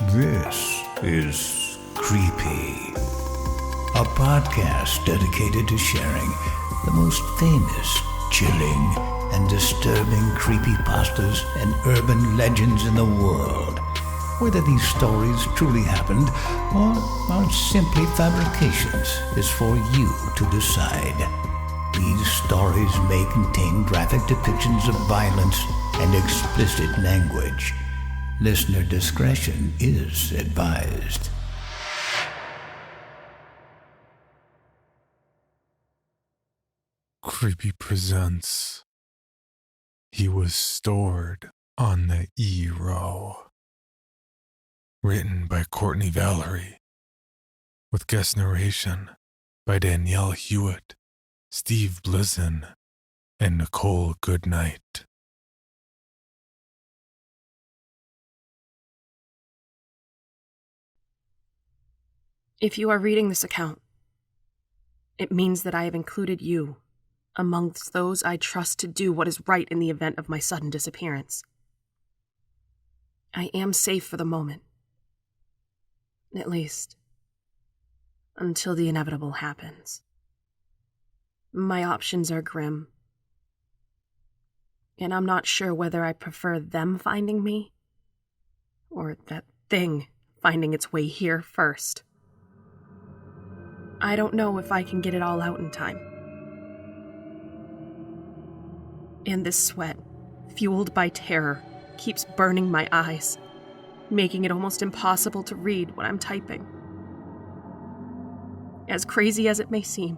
This is Creepy, a podcast dedicated to sharing the most famous, chilling, and disturbing creepypastas and urban legends in the world. Whether these stories truly happened or are simply fabrications is for you to decide. These stories may contain graphic depictions of violence and explicit language. Listener discretion is advised. Creepy presents He Was Stored on the E-Row. Written by Courtney Valerie, with guest narration by Danielle Hewitt, Steve Blizin, and Nichole Goodnight. If you are reading this account, it means that I have included you amongst those I trust to do what is right in the event of my sudden disappearance. I am safe for the moment. At least, until the inevitable happens. My options are grim, and I'm not sure whether I prefer them finding me or that thing finding its way here first. I don't know if I can get it all out in time. And this sweat, fueled by terror, keeps burning my eyes, making it almost impossible to read what I'm typing. As crazy as it may seem,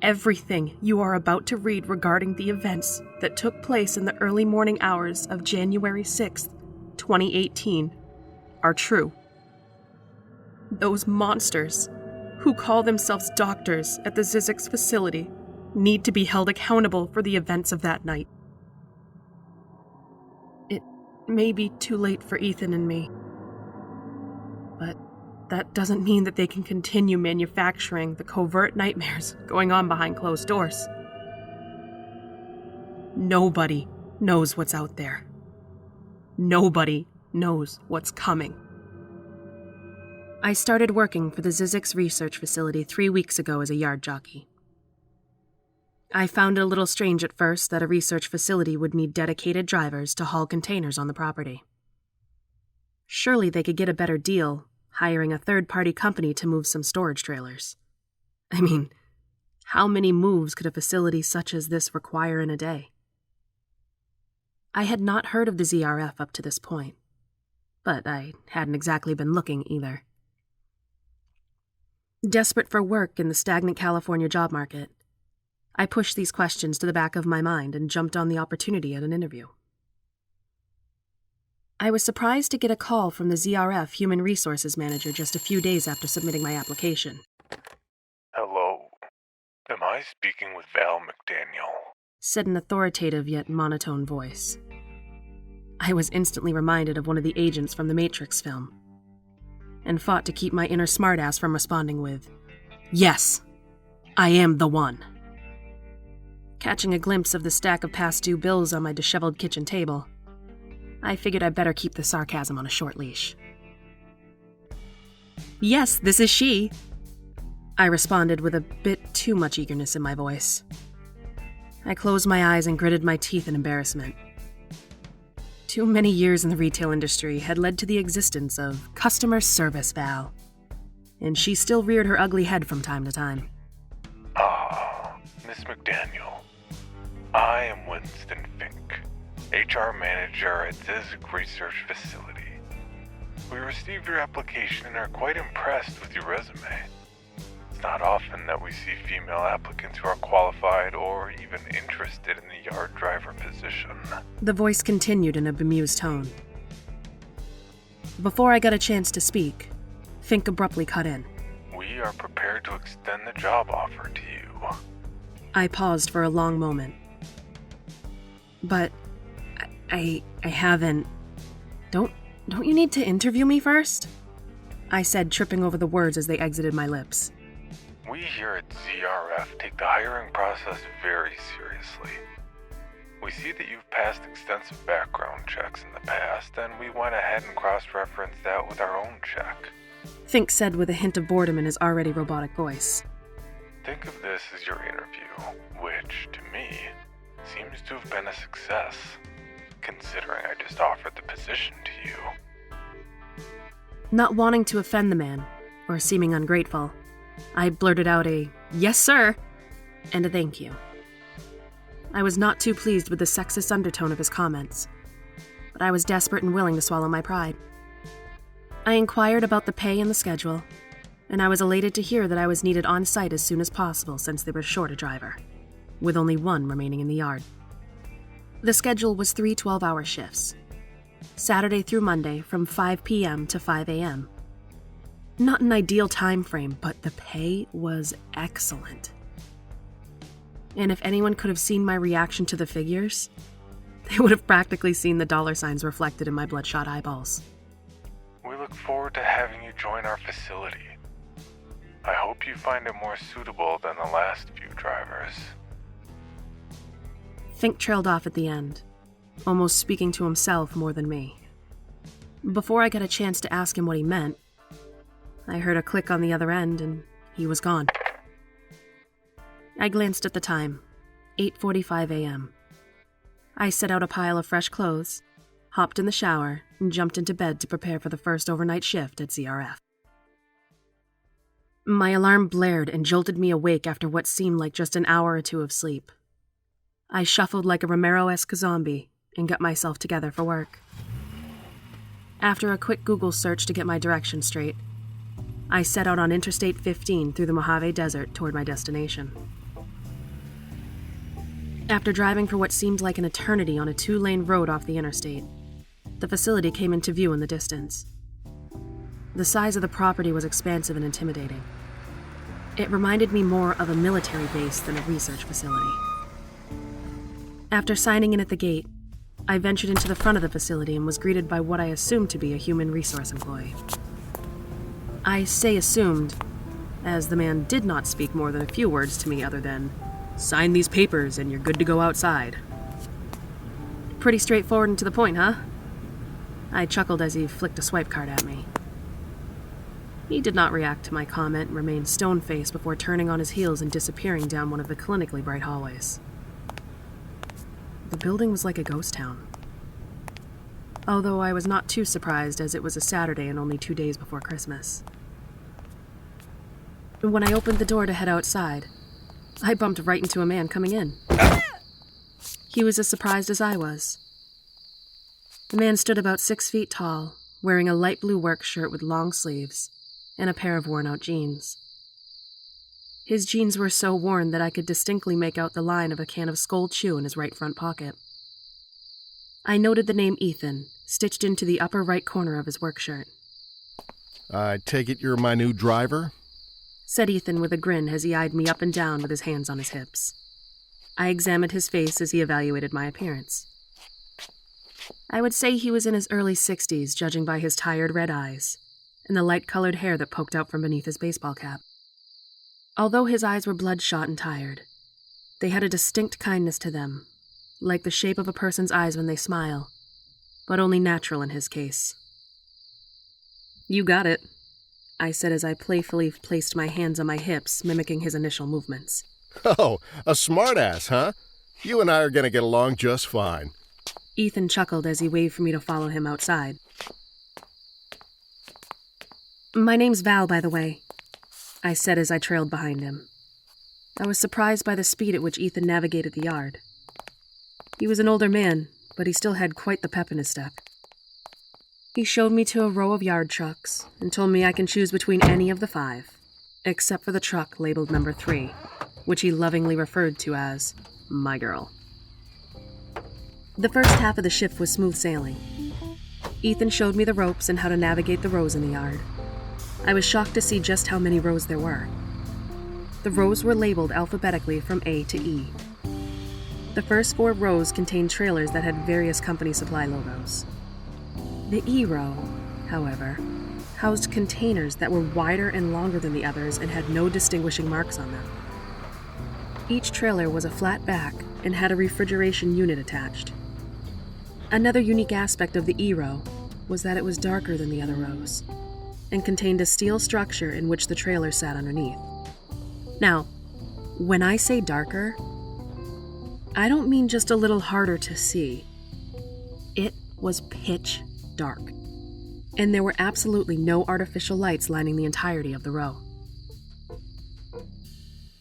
everything you are about to read regarding the events that took place in the early morning hours of January 6th, 2018, are true. Those monsters who call themselves doctors at the Zizix facility need to be held accountable for the events of that night. It may be too late for Ethan and me, but that doesn't mean that they can continue manufacturing the covert nightmares going on behind closed doors. Nobody knows what's out there. Nobody knows what's coming. I started working for the Zizix research facility 3 weeks ago as a yard jockey. I found it a little strange at first that a research facility would need dedicated drivers to haul containers on the property. Surely they could get a better deal hiring a third-party company to move some storage trailers. I mean, how many moves could a facility such as this require in a day? I had not heard of the ZRF up to this point, but I hadn't exactly been looking either. Desperate for work in the stagnant California job market, I pushed these questions to the back of my mind and jumped on the opportunity at an interview. I was surprised to get a call from the ZRF Human Resources Manager just a few days after submitting my application. Hello. Am I speaking with Val McDaniel? Said an authoritative yet monotone voice. I was instantly reminded of one of the agents from the Matrix film, and fought to keep my inner smartass from responding with, "Yes, I am the one." Catching a glimpse of the stack of past due bills on my disheveled kitchen table, I figured I'd better keep the sarcasm on a short leash. "Yes, this is she," I responded with a bit too much eagerness in my voice. I closed my eyes and gritted my teeth in embarrassment. Too many years in the retail industry had led to the existence of customer service Val, and she still reared her ugly head from time to time. Miss McDaniel, I am Winston Fink, HR Manager at Zizix Research Facility. We received your application and are quite impressed with your resume. It's not often that we see female applicants who are qualified or even interested in the yard driver position. The voice continued in a bemused tone. Before I got a chance to speak, Fink abruptly cut in. We are prepared to extend the job offer to you. I paused for a long moment. But I haven't. Don't you need to interview me first? I said, tripping over the words as they exited my lips. We here at ZRF take the hiring process very seriously. We see that you've passed extensive background checks in the past, and we went ahead and cross-referenced that with our own check. Fink said with a hint of boredom in his already robotic voice. Think of this as your interview, which, to me, seems to have been a success, considering I just offered the position to you. Not wanting to offend the man, or seeming ungrateful, I blurted out a, "Yes, sir," and a thank you. I was not too pleased with the sexist undertone of his comments, but I was desperate and willing to swallow my pride. I inquired about the pay and the schedule, and I was elated to hear that I was needed on site as soon as possible since they were short a driver, with only one remaining in the yard. The schedule was 3 12-hour shifts, Saturday through Monday from 5 p.m. to 5 a.m. Not an ideal time frame, but the pay was excellent. And if anyone could have seen my reaction to the figures, they would have practically seen the dollar signs reflected in my bloodshot eyeballs. We look forward to having you join our facility. I hope you find it more suitable than the last few drivers. Fink trailed off at the end, almost speaking to himself more than me. Before I got a chance to ask him what he meant, I heard a click on the other end and he was gone. I glanced at the time, 8:45 a.m. I set out a pile of fresh clothes, hopped in the shower, and jumped into bed to prepare for the first overnight shift at CRF. My alarm blared and jolted me awake after what seemed like just an hour or two of sleep. I shuffled like a Romero-esque zombie and got myself together for work. After a quick Google search to get my directions straight, I set out on Interstate 15 through the Mojave Desert toward my destination. After driving for what seemed like an eternity on a 2-lane road off the interstate, the facility came into view in the distance. The size of the property was expansive and intimidating. It reminded me more of a military base than a research facility. After signing in at the gate, I ventured into the front of the facility and was greeted by what I assumed to be a human resource employee. I say assumed, as the man did not speak more than a few words to me other than, "Sign these papers and you're good to go outside." Pretty straightforward and to the point, huh? I chuckled as he flicked a swipe card at me. He did not react to my comment and remained stone-faced before turning on his heels and disappearing down one of the clinically bright hallways. The building was like a ghost town. Although I was not too surprised as it was a Saturday and only 2 days before Christmas. When I opened the door to head outside, I bumped right into a man coming in. He was as surprised as I was. The man stood about 6 feet tall, wearing a light blue work shirt with long sleeves and a pair of worn-out jeans. His jeans were so worn that I could distinctly make out the line of a can of Skoal Chew in his right front pocket. I noted the name Ethan, stitched into the upper right corner of his work shirt. "I take it you're my new driver?" said Ethan with a grin as he eyed me up and down with his hands on his hips. I examined his face as he evaluated my appearance. I would say he was in his early 60s, judging by his tired red eyes and the light-colored hair that poked out from beneath his baseball cap. Although his eyes were bloodshot and tired, they had a distinct kindness to them, like the shape of a person's eyes when they smile, but only natural in his case. "You got it," I said as I playfully placed my hands on my hips, mimicking his initial movements. "Oh, a smartass, huh? You and I are going to get along just fine." Ethan chuckled as he waved for me to follow him outside. "My name's Val, by the way," I said as I trailed behind him. I was surprised by the speed at which Ethan navigated the yard. He was an older man, but he still had quite the pep in his step. He showed me to a row of yard trucks and told me I can choose between any of the 5, except for the truck labeled number 3, which he lovingly referred to as my girl. The first half of the shift was smooth sailing. Ethan showed me the ropes and how to navigate the rows in the yard. I was shocked to see just how many rows there were. The rows were labeled alphabetically from A to E. The first 4 rows contained trailers that had various company supply logos. The E row, however, housed containers that were wider and longer than the others and had no distinguishing marks on them. Each trailer was a flat back and had a refrigeration unit attached. Another unique aspect of the E-row was that it was darker than the other rows and contained a steel structure in which the trailer sat underneath. Now, when I say darker, I don't mean just a little harder to see. It was pitch dark, and there were absolutely no artificial lights lining the entirety of the row.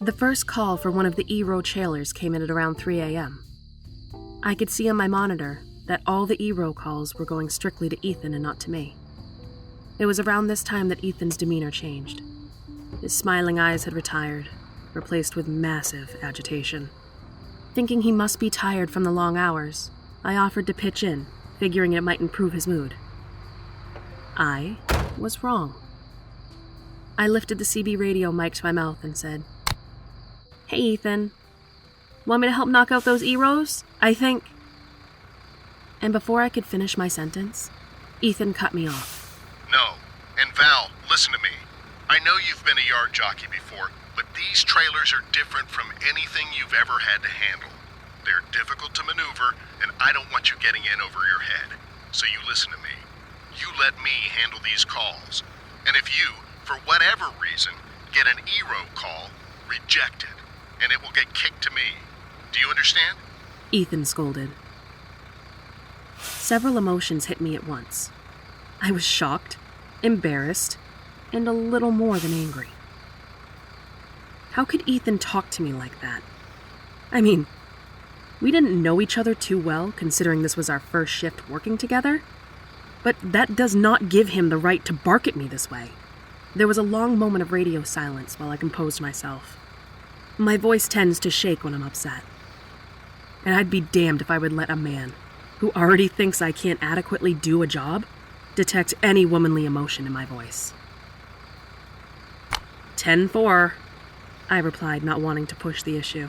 The first call for one of the E-row trailers came in at around 3 a.m. I could see on my monitor that all the E-row calls were going strictly to Ethan and not to me. It was around this time that Ethan's demeanor changed. His smiling eyes had retired, replaced with massive agitation. Thinking he must be tired from the long hours, I offered to pitch in, figuring it might improve his mood. I was wrong. I lifted the CB radio mic to my mouth and said, "Hey, Ethan. Want me to help knock out those E-rows? I think..." And before I could finish my sentence, Ethan cut me off. No. And Val, listen to me. I know you've been a yard jockey before, but these trailers are different from anything you've ever had to handle. They're difficult to maneuver, and I don't want you getting in over your head. So you listen to me. You let me handle these calls. And if you, for whatever reason, get an E-row call, reject it, and it will get kicked to me. Do you understand? Ethan scolded. Several emotions hit me at once. I was shocked, embarrassed, and a little more than angry. How could Ethan talk to me like that? I mean, we didn't know each other too well, considering this was our first shift working together, but that does not give him the right to bark at me this way. There was a long moment of radio silence while I composed myself. My voice tends to shake when I'm upset, and I'd be damned if I would let a man, who already thinks I can't adequately do a job, detect any womanly emotion in my voice. 10-4, I replied, not wanting to push the issue.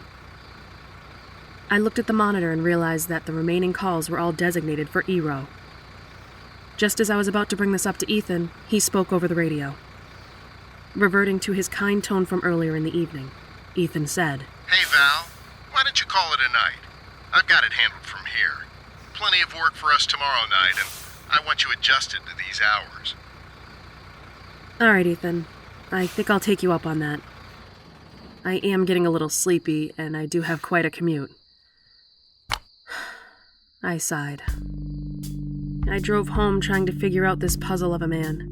I looked at the monitor and realized that the remaining calls were all designated for E-row. Just as I was about to bring this up to Ethan, he spoke over the radio. Reverting to his kind tone from earlier in the evening, Ethan said, Hey Val, why don't you call it a night? I've got it handled from here. Plenty of work for us tomorrow night, and I want you adjusted to these hours. All right, Ethan. I think I'll take you up on that. I am getting a little sleepy, and I do have quite a commute. I sighed. I drove home trying to figure out this puzzle of a man.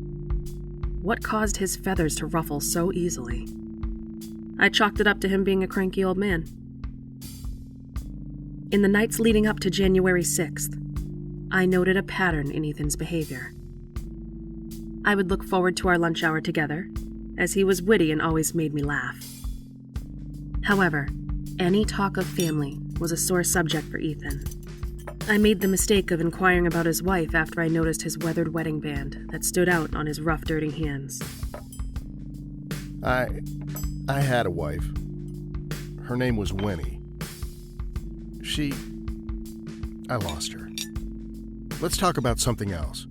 What caused his feathers to ruffle so easily? I chalked it up to him being a cranky old man. In the nights leading up to January 6th, I noted a pattern in Ethan's behavior. I would look forward to our lunch hour together, as he was witty and always made me laugh. However, any talk of family was a sore subject for Ethan. I made the mistake of inquiring about his wife after I noticed his weathered wedding band that stood out on his rough, dirty hands. I had a wife. Her name was Winnie. I lost her. Let's talk about something else.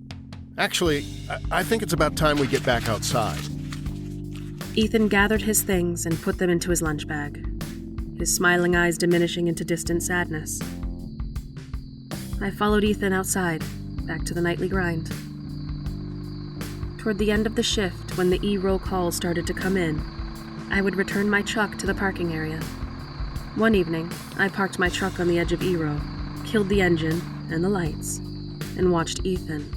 Actually, I think it's about time we get back outside. Ethan gathered his things and put them into his lunch bag, his smiling eyes diminishing into distant sadness. I followed Ethan outside, back to the nightly grind. Toward the end of the shift, when the E-roll calls started to come in, I would return my truck to the parking area. One evening, I parked my truck on the edge of E-row, killed the engine and the lights, and watched Ethan.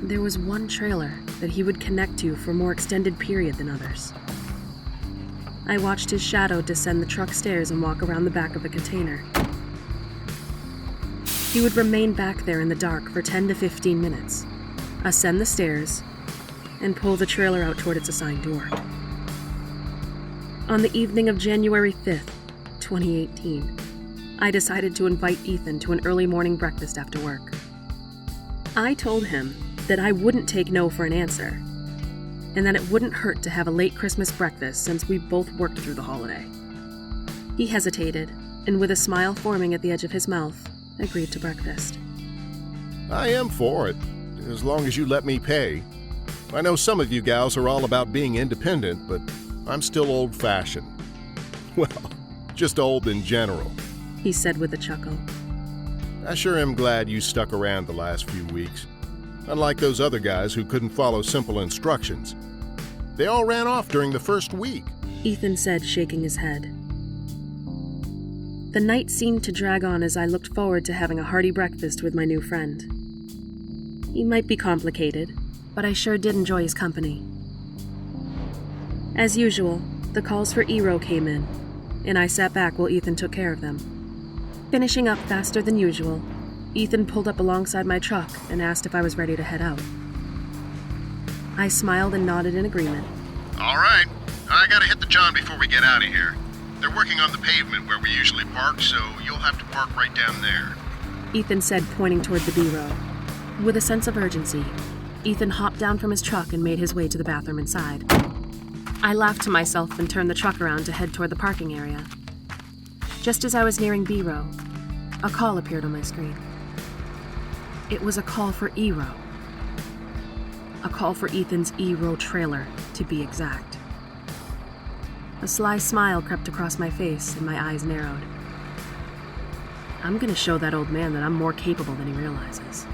There was one trailer that he would connect to for a more extended period than others. I watched his shadow descend the truck stairs and walk around the back of the container. He would remain back there in the dark for 10 to 15 minutes, ascend the stairs, and pull the trailer out toward its assigned door. On the evening of January 5th, 2018, I decided to invite Ethan to an early morning breakfast after work. I told him that I wouldn't take no for an answer, and that it wouldn't hurt to have a late Christmas breakfast since we both worked through the holiday. He hesitated, and with a smile forming at the edge of his mouth, agreed to breakfast. I am for it, as long as you let me pay. I know some of you gals are all about being independent, but I'm still old-fashioned. Well, just old in general. He said with a chuckle. I sure am glad you stuck around the last few weeks. Unlike those other guys who couldn't follow simple instructions. They all ran off during the first week. Ethan said, shaking his head. The night seemed to drag on as I looked forward to having a hearty breakfast with my new friend. He might be complicated, but I sure did enjoy his company. As usual, the calls for Ero came in, and I sat back while Ethan took care of them. Finishing up faster than usual, Ethan pulled up alongside my truck and asked if I was ready to head out. I smiled and nodded in agreement. All right. I gotta hit the John before we get out of here. They're working on the pavement where we usually park, so you'll have to park right down there. Ethan said, pointing toward the B-row. With a sense of urgency, Ethan hopped down from his truck and made his way to the bathroom inside. I laughed to myself and turned the truck around to head toward the parking area. Just as I was nearing B-row, a call appeared on my screen. It was a call for Ero. A call for Ethan's E-row trailer, to be exact. A sly smile crept across my face and my eyes narrowed. I'm gonna show that old man that I'm more capable than he realizes,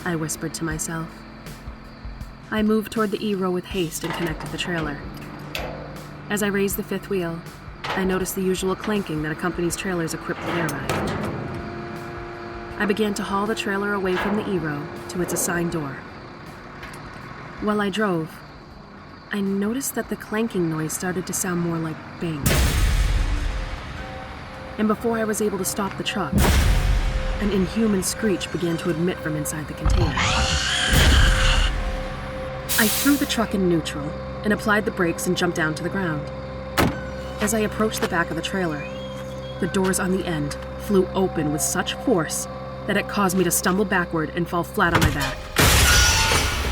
I whispered to myself. I moved toward the E-row with haste and connected the trailer. As I raised the fifth wheel, I noticed the usual clanking that accompanies trailers equipped with air ride. I began to haul the trailer away from the E-row to its assigned door. While I drove, I noticed that the clanking noise started to sound more like bangs. And before I was able to stop the truck, an inhuman screech began to emit from inside the container. I threw the truck in neutral and applied the brakes and jumped down to the ground. As I approached the back of the trailer, the doors on the end flew open with such force that it caused me to stumble backward and fall flat on my back.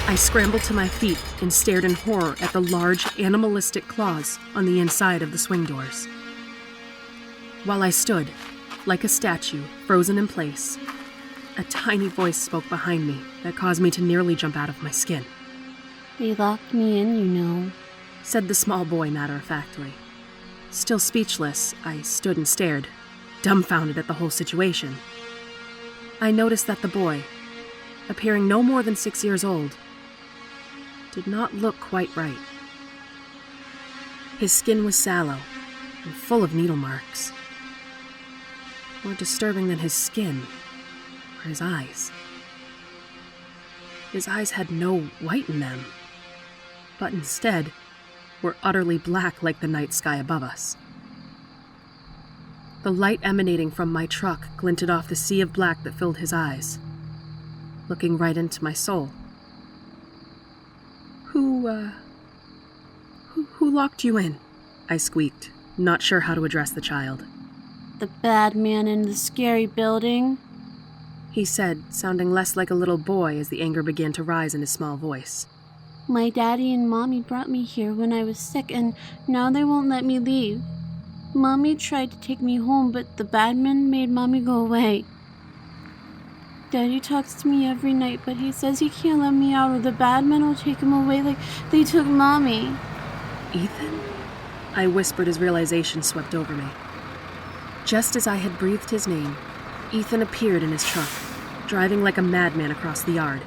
I scrambled to my feet and stared in horror at the large, animalistic claws on the inside of the swing doors. While I stood, like a statue, frozen in place, a tiny voice spoke behind me that caused me to nearly jump out of my skin. They locked me in, you know, said the small boy matter-of-factly. Still speechless, I stood and stared, dumbfounded at the whole situation. I noticed that the boy, appearing no more than 6 years old, did not look quite right. His skin was sallow and full of needle marks. More disturbing than his skin were his eyes. His eyes had no white in them, but instead were utterly black like the night sky above us. The light emanating from my truck glinted off the sea of black that filled his eyes, looking right into my soul. Who locked you in? I squeaked, not sure how to address the child. The bad man in the scary building, he said, sounding less like a little boy as the anger began to rise in his small voice. My daddy and mommy brought me here when I was sick, and now they won't let me leave. Mommy tried to take me home, but the bad man made mommy go away. Daddy talks to me every night, but he says he can't let me out or the bad men will take him away like they took mommy. Ethan? I whispered as realization swept over me. Just as I had breathed his name, Ethan appeared in his truck, driving like a madman across the yard.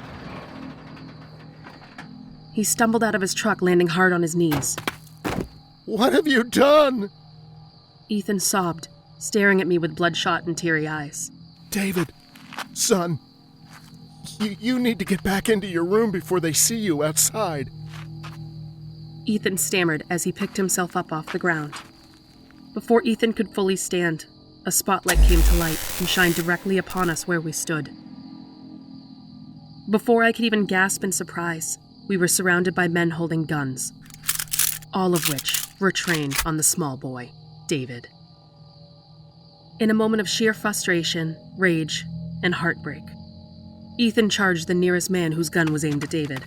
He stumbled out of his truck, landing hard on his knees. What have you done? Ethan sobbed, staring at me with bloodshot and teary eyes. David, son, you need to get back into your room before they see you outside. Ethan stammered as he picked himself up off the ground. Before Ethan could fully stand, a spotlight came to light and shined directly upon us where we stood. Before I could even gasp in surprise, we were surrounded by men holding guns, all of which were trained on the small boy, David. In a moment of sheer frustration, rage, and heartbreak, Ethan charged the nearest man whose gun was aimed at David.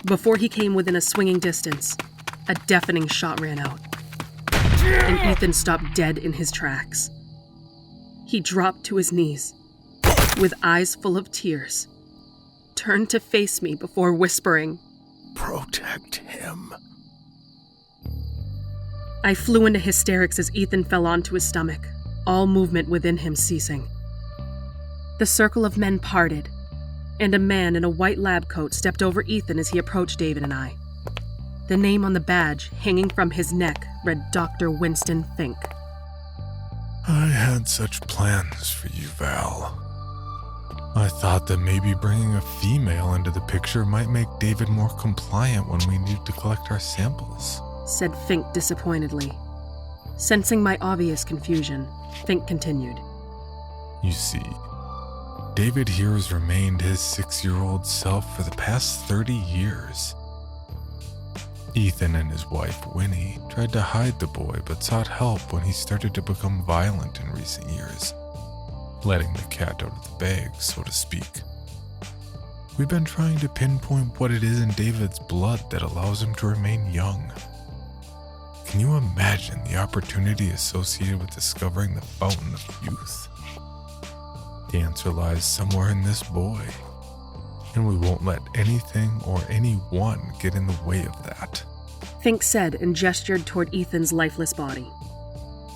Before he came within a swinging distance, a deafening shot rang out, and Ethan stopped dead in his tracks. He dropped to his knees, with eyes full of tears, turned to face me before whispering, "Protect him." I flew into hysterics as Ethan fell onto his stomach, all movement within him ceasing. The circle of men parted, and a man in a white lab coat stepped over Ethan as he approached David and I. The name on the badge, hanging from his neck, read Dr. Winston Fink. I had such plans for you, Val. I thought that maybe bringing a female into the picture might make David more compliant when we needed to collect our samples, said Fink disappointedly. Sensing my obvious confusion, Fink continued. You see, David here has remained his 6-year-old self for the past 30 years. Ethan and his wife, Winnie, tried to hide the boy but sought help when he started to become violent in recent years, letting the cat out of the bag, so to speak. We've been trying to pinpoint what it is in David's blood that allows him to remain young. Can you imagine the opportunity associated with discovering the fountain of youth? The answer lies somewhere in this boy, and we won't let anything or anyone get in the way of that. Fink said and gestured toward Ethan's lifeless body.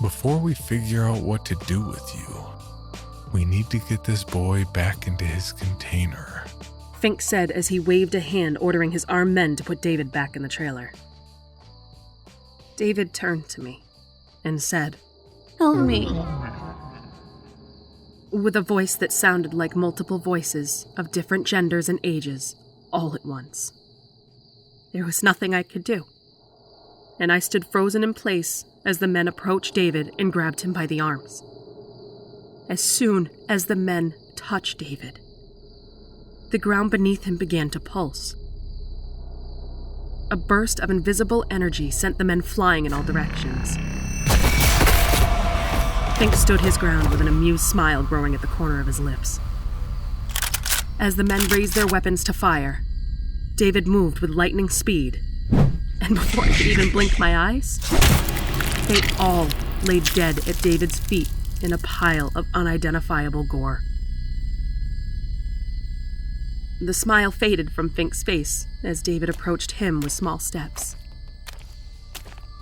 Before we figure out what to do with you, we need to get this boy back into his container, Fink said as he waved a hand ordering his armed men to put David back in the trailer. David turned to me and said, Help me. With a voice that sounded like multiple voices of different genders and ages, all at once. There was nothing I could do, and I stood frozen in place as the men approached David and grabbed him by the arms. As soon as the men touched David, the ground beneath him began to pulse. A burst of invisible energy sent the men flying in all directions. Fink stood his ground with an amused smile growing at the corner of his lips. As the men raised their weapons to fire, David moved with lightning speed, and before I could even blink my eyes, they all lay dead at David's feet in a pile of unidentifiable gore. The smile faded from Fink's face as David approached him with small steps.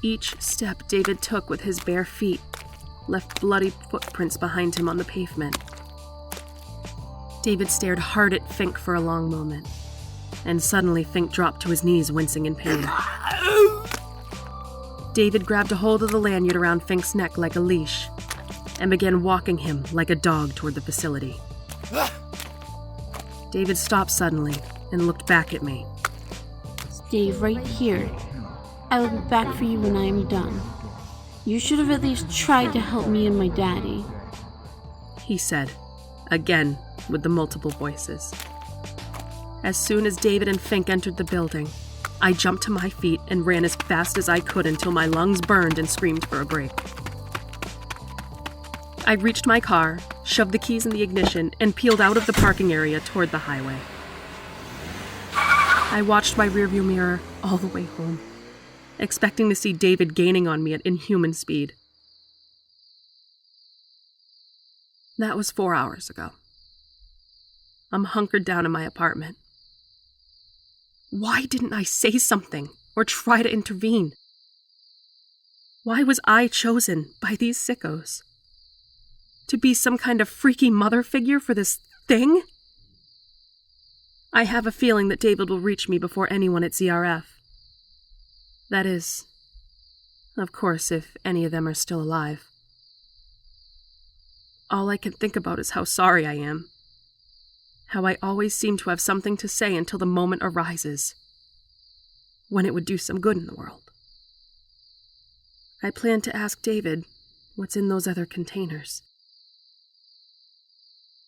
Each step David took with his bare feet left bloody footprints behind him on the pavement. David stared hard at Fink for a long moment, and suddenly Fink dropped to his knees, wincing in pain. David grabbed a hold of the lanyard around Fink's neck like a leash and began walking him like a dog toward the facility. David stopped suddenly and looked back at me. Stay right here. I will be back for you when I am done. You should have at least tried to help me and my daddy, he said, again with the multiple voices. As soon as David and Fink entered the building, I jumped to my feet and ran as fast as I could until my lungs burned and screamed for a break. I reached my car, shoved the keys in the ignition, and peeled out of the parking area toward the highway. I watched my rearview mirror all the way home, expecting to see David gaining on me at inhuman speed. That was 4 hours ago. I'm hunkered down in my apartment. Why didn't I say something or try to intervene? Why was I chosen by these sickos? To be some kind of freaky mother figure for this thing? I have a feeling that David will reach me before anyone at ZRF. That is, of course, if any of them are still alive. All I can think about is how sorry I am. How I always seem to have something to say until the moment arises, when it would do some good in the world. I plan to ask David what's in those other containers.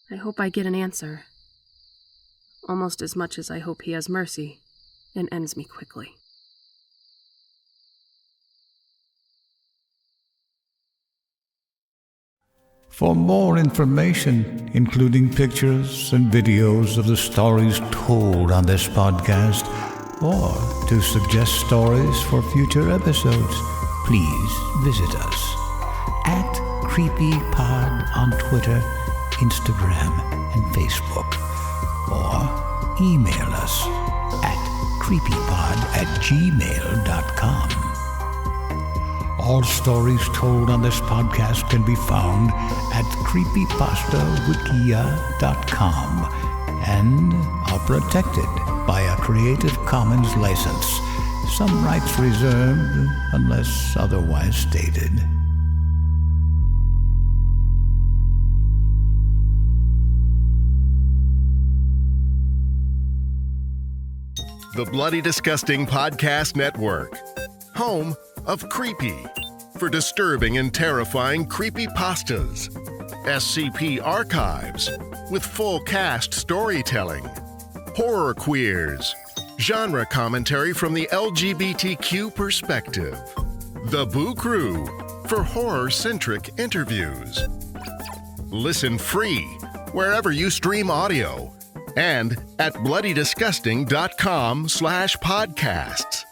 I hope I get an answer, almost as much as I hope he has mercy and ends me quickly. For more information, including pictures and videos of the stories told on this podcast, or to suggest stories for future episodes, please visit us at CreepyPod on Twitter, Instagram, and Facebook, or email us at creepypod@gmail.com. All stories told on this podcast can be found at creepypastawikia.com and are protected by a Creative Commons license. Some rights reserved unless otherwise stated. The Bloody Disgusting Podcast Network, home of Creepy, for disturbing and terrifying creepypastas. SCP Archives, with full cast storytelling. Horror Queers, genre commentary from the LGBTQ perspective. The Boo Crew, for horror-centric interviews. Listen free wherever you stream audio and at bloodydisgusting.com/podcasts.